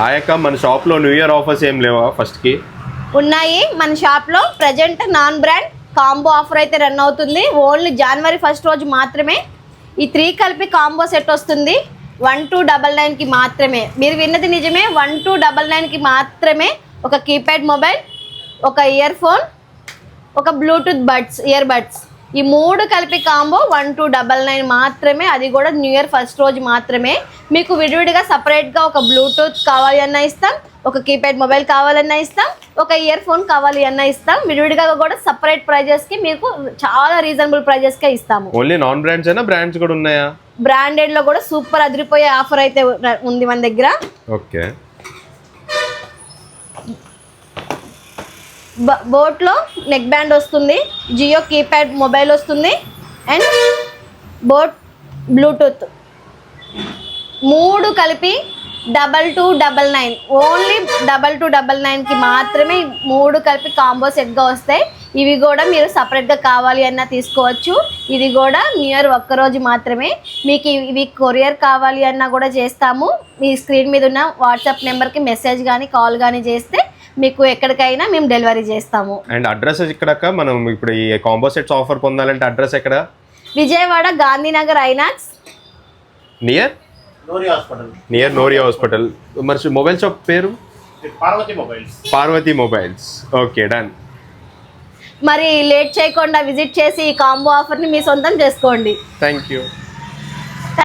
ఆయక్క మన షాప్లో new year offers ఏం లేవా ఫస్ట్కి? ఉన్నాయి. మన షాప్లో present non brand combo offer అయితే రన్ అవుతుంది. ఓన్లీ జనవరి 1 రోజు మాత్రమే ఈ 3 కలిపి కాంబో సెట్ వస్తుంది 1299కి మాత్రమే. మీరు విన్నది నిజమే, 1299కి మాత్రమే. ఒక కీప్యాడ్ మొబైల్, ఒక ఇయర్ ఫోన్, ఒక బ్లూటూత్ ఇయర్ బడ్స్, ఈ 3 కలిపి కాంబో 1299 మాత్రమే. అది కూడా న్యూ ఇయర్ 1 రోజు మాత్రమే. మీకు విడివిడిగా సపరేట్గా ఒక బ్లూటూత్ కావాలి అన్నా ఇస్తాం, ఒక కీప్యాడ్ మొబైల్ కావాలన్నా ఇస్తాం, ఒక ఇయర్ ఫోన్ కావాలి అన్నా ఇస్తాం. విడివిడిగా కూడా సపరేట్ ప్రైజెస్కి మీకు చాలా రీజనబుల్ ప్రైజెస్కే ఇస్తాము. ఓన్లీ నాన్ బ్రాండ్స్ అయినా బ్రాండ్స్ కూడా ఉన్నాయా? బ్రాండెడ్లో కూడా సూపర్ అదిరిపోయే ఆఫర్ అయితే ఉంది మన దగ్గర. ఓకే. బోట్లో నెక్ బ్యాండ్ వస్తుంది, జియో కీప్యాడ్ మొబైల్ వస్తుంది అండ్ బోట్ బ్లూటూత్ 3 కలిపి 2299. ఓన్లీ 2299కి మాత్రమే 3 కలిపి కాంబో సెట్గా వస్తాయి. ఇవి కూడా మీరు సపరేట్గా కావాలి అన్నా తీసుకోవచ్చు. ఇది కూడా న్యూ ఇయర్ 1 రోజు మాత్రమే. మీకు ఇవి కొరియర్ కావాలి అన్నా కూడా చేస్తాము. మీ స్క్రీన్ మీద ఉన్న వాట్సాప్ నెంబర్కి మెసేజ్ కానీ కాల్ కానీ చేస్తే మీకు ఎక్కడికైనా మేము డెలివరీ చేస్తాము. అండ్ అడ్రస్ ఇక్కడ మనం ఇప్పుడు ఈ కాంబో సెట్స్ ఆఫర్ పొందాలంటే అడ్రస్ ఎక్కడ? విజయవాడ గాంధీనగర్ ఐనాక్స్ నియర్ నోరియా హాస్పిటల్. మరి మొబైల్ షాప్ పేరు? పార్వతి మొబైల్స్. Okay, done. మరి లేట్ చేయకుండా విజిట్ చేసి ఈ కాంబో ఆఫర్ని మీ సొంతం చేసుకోండి. Thank you.